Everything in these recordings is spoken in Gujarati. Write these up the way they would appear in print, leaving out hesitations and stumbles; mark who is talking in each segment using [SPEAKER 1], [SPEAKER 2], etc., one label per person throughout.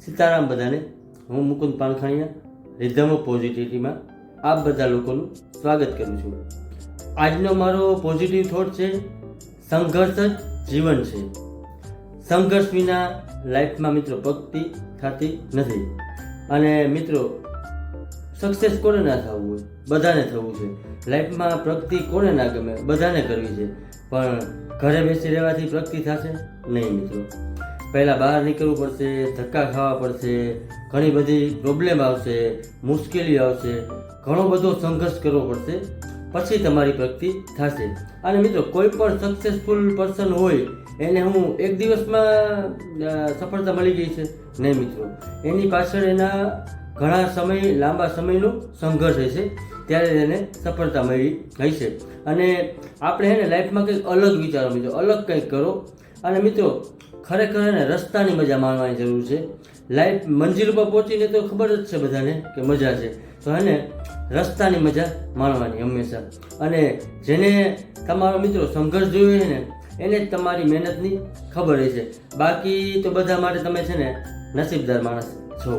[SPEAKER 1] સીતારામ બધાને. હું મુકુંદ પાનખાણીયા, રિધમ ઓફ પોઝિટિવિટીમાં આપ બધા લોકોનું સ્વાગત કરું છું. આજનો મારો પોઝિટિવ થોટ છે, સંઘર્ષ જ જીવન છે. સંઘર્ષ વિના લાઈફમાં મિત્રો પ્રગતિ થતી નથી. અને મિત્રો સક્સેસ કોને ના થવું હોય? બધાને થવું છે. લાઈફમાં પ્રગતિ કોને ના ગમે? બધાને કરવી છે. પણ ઘરે બેસી રહેવાથી પ્રગતિ થશે નહીં મિત્રો. પહેલાં બહાર નીકળવું પડશે, ધક્કા ખાવા પડશે, ઘણી બધી પ્રોબ્લેમ આવશે, મુશ્કેલીઓ આવશે, ઘણો બધો સંઘર્ષ કરવો પડશે, પછી તમારી પ્રગતિ થશે. અને મિત્રો કોઈ પણ સક્સેસફુલ પર્સન હોય એને હું એક દિવસમાં સફળતા મળી ગઈ છે? નહીં મિત્રો. એની પાછળ એના ઘણા સમય, લાંબા સમયનો સંઘર્ષ હશે, ત્યારે એને સફળતા મળી હશે. અને આપણે એને લાઈફમાં કંઈક અલગ વિચારો મિત્રો, અલગ કંઈક કરો. અને મિત્રો ખરેખર એને રસ્તાની મજા માણવાની જરૂર છે. લાઈફ મંજિલ પર પહોંચીને તો ખબર જ છે બધાને કે મજા છે, તો એને રસ્તાની મજા માણવાની હંમેશા. અને જેને તમારો મિત્રો સંઘર્ષ જોયો છે ને એને જ તમારી મહેનતની ખબર છે. બાકી તો બધા માટે તમે છે ને નસીબદાર માણસ છો.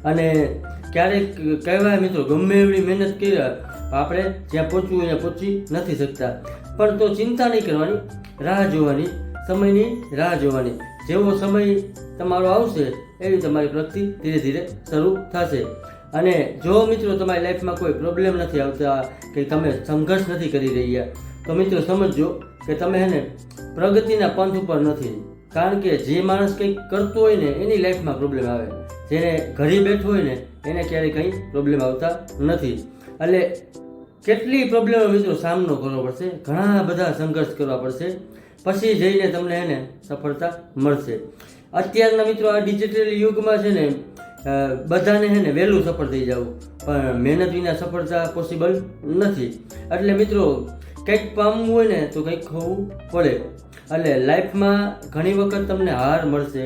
[SPEAKER 1] અને ક્યારેક કહેવાય મિત્રો, ગમે એવડી મહેનત કર્યા આપણે જ્યાં પહોંચવું ત્યાં પહોંચી નથી શકતા. પણ તો ચિંતા નહીં કરવાની, રાહ જોવાની, સમયની રાહ જોવાની. જેવો સમય તમારો આવશે એવી તમારી પ્રગતિ ધીરે ધીરે શરૂ થશે. અને જો મિત્રો તમારી લાઈફમાં કોઈ પ્રોબ્લેમ નથી આવતા કે તમે સંઘર્ષ નથી કરી રહ્યા, તો મિત્રો સમજજો કે તમે એને પ્રગતિના પંથ ઉપર નથી. કારણ કે જે માણસ કંઈક કરતો હોય ને એની લાઈફમાં પ્રોબ્લેમ આવે, જેને ઘરે બેઠો હોય ને એને ક્યારેય કંઈ પ્રોબ્લેમ આવતા નથી. એટલે કેટલી પ્રોબ્લેમો મિત્રો સામનો કરવો પડશે, ઘણા બધા સંઘર્ષ કરવા પડશે, પછી જઈને તમને એને સફળતા મળશે. અત્યારના મિત્રો આ ડિજિટલ યુગમાં છે ને બધાને છે ને વહેલું સફળ થઈ જવું, પણ મહેનત વિના સફળતા પોસિબલ નથી. એટલે મિત્રો કંઈક પામવું હોય ને તો કંઈક ખોવું પડે. એટલે લાઈફમાં ઘણી વખત તમને હાર મળશે,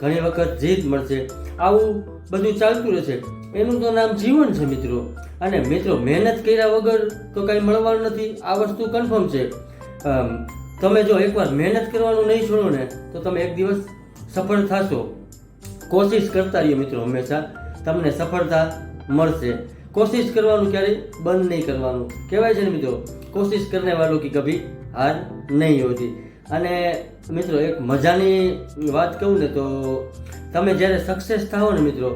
[SPEAKER 1] ઘણી વખત જીત મળશે, આવું બધું ચાલતું રહેશે. એનું તો નામ જીવન છે મિત્રો. અને મિત્રો મહેનત કર્યા વગર તો કંઈ મળવાનું નથી, આ વસ્તુ કન્ફર્મ છે. તમે જો એકવાર મહેનત કરવાનું નહીં છોડો ને તો તમે એક દિવસ સફળ થશો. કોશિશ કરતા રહીએ મિત્રો, હંમેશા તમને સફળતા મળશે. કોશિશ કરવાનું ક્યારેય બંધ નહીં કરવાનું. કહેવાય છે ને મિત્રો, કોશિશ કરને વાળો કી કભી હાર નહીં હોતી. અને મિત્રો એક મજાની વાત કહું ને તો તમે જ્યારે સક્સેસ થાઓ ને મિત્રો,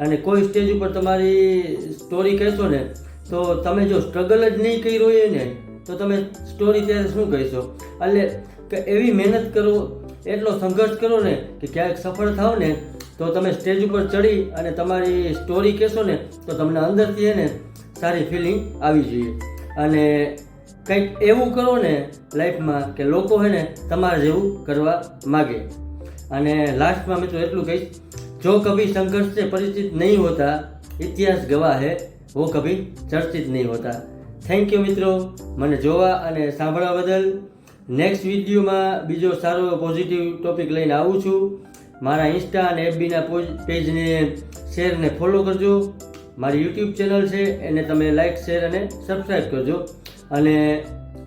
[SPEAKER 1] અને કોઈ સ્ટેજ ઉપર તમારી સ્ટોરી કહેશો ને, તો તમે જો સ્ટ્રગલ જ નહીં કરી હોય ને તો તમે સ્ટોરી ત્યારે શું કહેશો? એટલે કે એવી મહેનત કરો, એટલો સંઘર્ષ કરો ને કે ક્યાંક સફળ થાવ ને તો તમે સ્ટેજ ઉપર ચડી અને તમારી સ્ટોરી કહેશો ને તો તમને અંદરથી એને સારી ફિલિંગ આવી જોઈએ. અને કંઈક એવું કરો ને લાઈફમાં કે લોકો હે ને તમારે જેવું કરવા માગે. અને લાસ્ટમાં મિત્રો એટલું કહીશ, જો કભી સંઘર્ષ से परिचित नहीं होता, इतिहास गवाह है वो कभी चर्चित नहीं होता. થેન્ક યુ મિત્રો, મને જોવા અને સાંભળવા બદલ. નેક્સ્ટ વિડીયોમાં બીજો સારો પોઝિટિવ ટોપિક લઈને આવું છું. મારા ઇન્સ્ટા અને એફબીના પેજને શેર ને ફોલો કરજો. મારી યુટ્યુબ ચેનલ છે એને તમે લાઇક, શેર અને સબસ્ક્રાઈબ કરજો. અને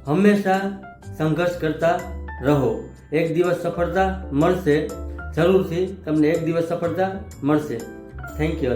[SPEAKER 1] હંમેશા સંઘર્ષ કરતા રહો. એક દિવસ સફળતા મળશે, જરૂરથી તમને એક દિવસ સફળતા મળશે. Thank you.